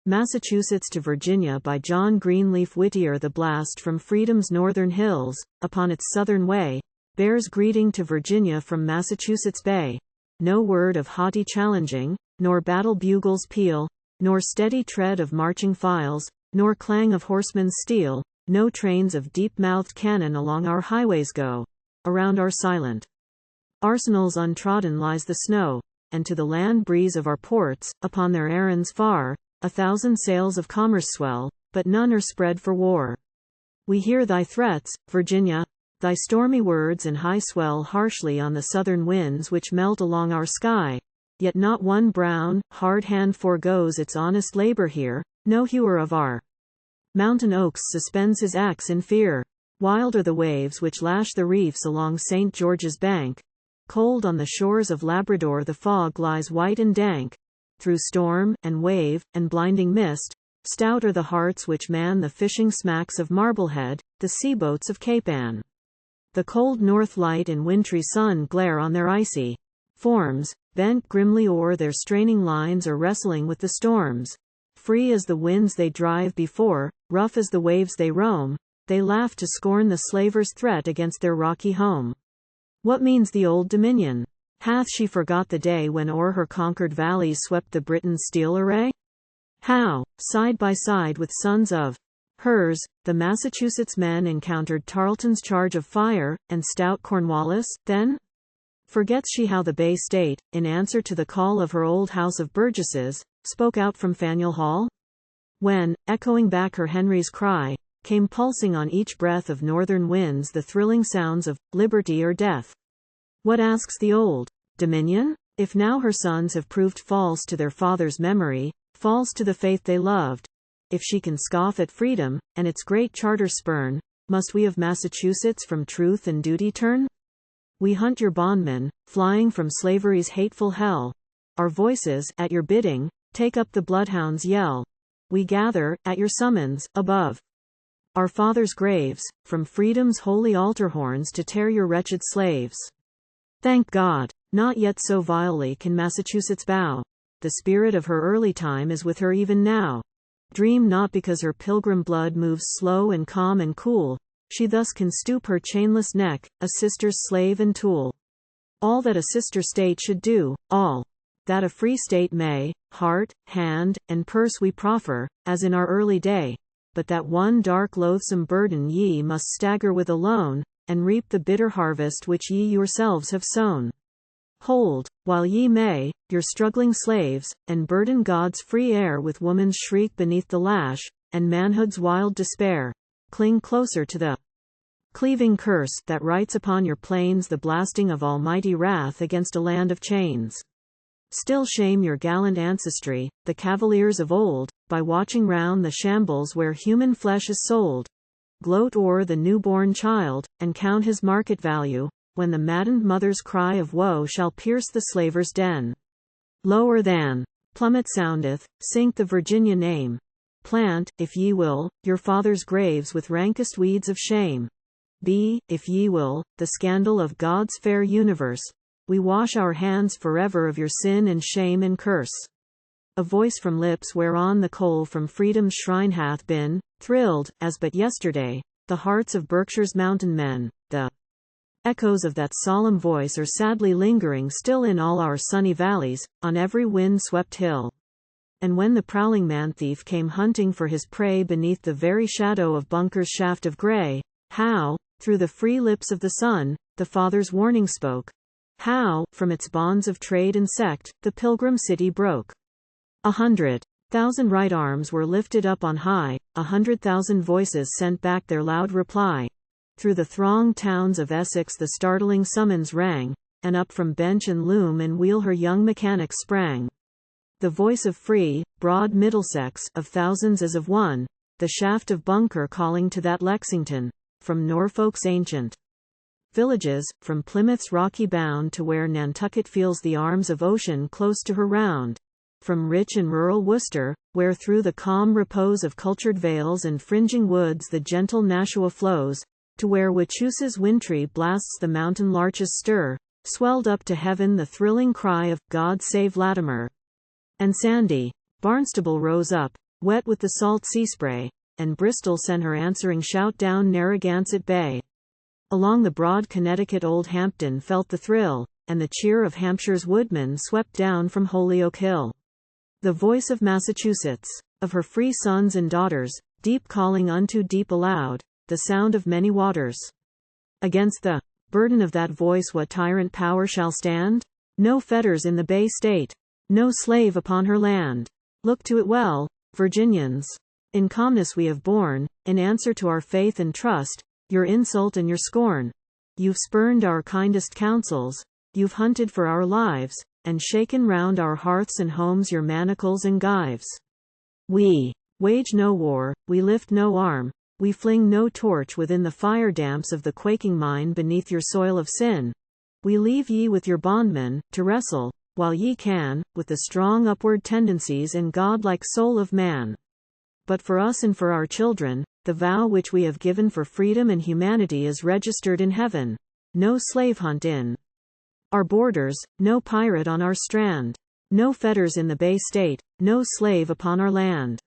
Massachusetts to Virginia by John Greenleaf. Whittier. The blast from freedom's northern hills, upon its southern way, bears greeting to Virginia from Massachusetts Bay. No word of haughty challenging, nor battle bugles peal, nor steady tread of marching files, nor clang of horsemen's steel, no trains of deep-mouthed cannon along our highways go. Around our silent arsenals untrodden lies the snow, and to the land breeze of our ports, upon their errands far, 1,000 sails of commerce swell, but none are spread for war. We hear thy threats, Virginia, thy stormy words and high swell harshly on the southern winds which melt along our sky, yet not one brown, hard hand foregoes its honest labor here, no hewer of our mountain oaks suspends his axe in fear. Wild are the waves which lash the reefs along St. George's bank. Cold on the shores of Labrador the fog lies white and dank. Through storm, and wave, and blinding mist, stout are the hearts which man the fishing smacks of Marblehead, the seaboats of Cape Ann. The cold north light and wintry sun glare on their icy forms, bent grimly o'er their straining lines or wrestling with the storms. Free as the winds they drive before, rough as the waves they roam, they laugh to scorn the slaver's threat against their rocky home. What means the Old Dominion? Hath she forgot the day when o'er her conquered valleys swept the Briton's steel array? How, side by side with sons of hers, the Massachusetts men encountered Tarleton's charge of fire, and stout Cornwallis, then? Forgets she how the Bay State, in answer to the call of her old house of burgesses, spoke out from Faneuil Hall? When, echoing back her Henry's cry, came pulsing on each breath of northern winds the thrilling sounds of liberty or death. What asks the Old Dominion? If now her sons have proved false to their father's memory, false to the faith they loved, if she can scoff at freedom, and its great charter spurn, must we of Massachusetts from truth and duty turn? We hunt your bondmen, flying from slavery's hateful hell. Our voices, at your bidding, take up the bloodhound's yell. We gather, at your summons, above our fathers' graves, from freedom's holy altar horns to tear your wretched slaves. Thank God, not yet so vilely can Massachusetts bow. The spirit of her early time is with her even now. Dream not because her pilgrim blood moves slow and calm and cool, she thus can stoop her chainless neck, a sister's slave and tool. All that a sister state should do, all that a free state may, heart, hand, and purse we proffer, as in our early day, but that one dark loathsome burden ye must stagger with alone, and reap the bitter harvest which ye yourselves have sown. Hold, while ye may, your struggling slaves, and burden God's free air with woman's shriek beneath the lash, and manhood's wild despair. Cling closer to the cleaving curse that writes upon your plains the blasting of almighty wrath against a land of chains. Still shame your gallant ancestry, the cavaliers of old, by watching round the shambles where human flesh is sold. Gloat o'er the newborn child, and count his market value, when the maddened mother's cry of woe shall pierce the slaver's den. Lower than plummet soundeth, sink the Virginia name. Plant, if ye will, your fathers' graves with rankest weeds of shame. Be, if ye will, the scandal of God's fair universe. We wash our hands forever of your sin and shame and curse. A voice from lips whereon the coal from freedom's shrine hath been thrilled, as but yesterday, the hearts of Berkshire's mountain men. The echoes of that solemn voice are sadly lingering still in all our sunny valleys, on every wind-swept hill. And when the prowling man-thief came hunting for his prey beneath the very shadow of Bunker's shaft of gray, how, through the free lips of the sun, the Father's warning spoke. How, from its bonds of trade and sect, the pilgrim city broke. 100,000 right arms were lifted up on high, 100,000 voices sent back their loud reply. Through the thronged towns of Essex the startling summons rang, and up from bench and loom and wheel her young mechanics sprang. The voice of free, broad Middlesex, of thousands as of one, the shaft of Bunker calling to that Lexington, from Norfolk's ancient villages, from Plymouth's rocky bound to where Nantucket feels the arms of ocean close to her round. From rich and rural Worcester, where through the calm repose of cultured vales and fringing woods the gentle Nashua flows, to where Wachuse's wintry blasts the mountain larches stir, swelled up to heaven the thrilling cry of, God save Latimer. And sandy Barnstable rose up, wet with the salt sea spray, and Bristol sent her answering shout down Narragansett Bay. Along the broad Connecticut Old Hampton felt the thrill, and the cheer of Hampshire's woodmen swept down from Holyoke Hill. The voice of Massachusetts, of her free sons and daughters, deep calling unto deep aloud, the sound of many waters. Against the burden of that voice what tyrant power shall stand? No fetters in the Bay State, no slave upon her land. Look to it well, Virginians. In calmness we have borne, in answer to our faith and trust, your insult and your scorn. You've spurned our kindest counsels, you've hunted for our lives, and shaken round our hearths and homes your manacles and gyves. We wage no war, we lift no arm, we fling no torch within the fire damps of the quaking mine beneath your soil of sin. We leave ye with your bondmen, to wrestle, while ye can, with the strong upward tendencies and godlike soul of man. But for us and for our children, the vow which we have given for freedom and humanity is registered in heaven. No slave hunt in our borders, no pirate on our strand. No fetters in the Bay State, no slave upon our land.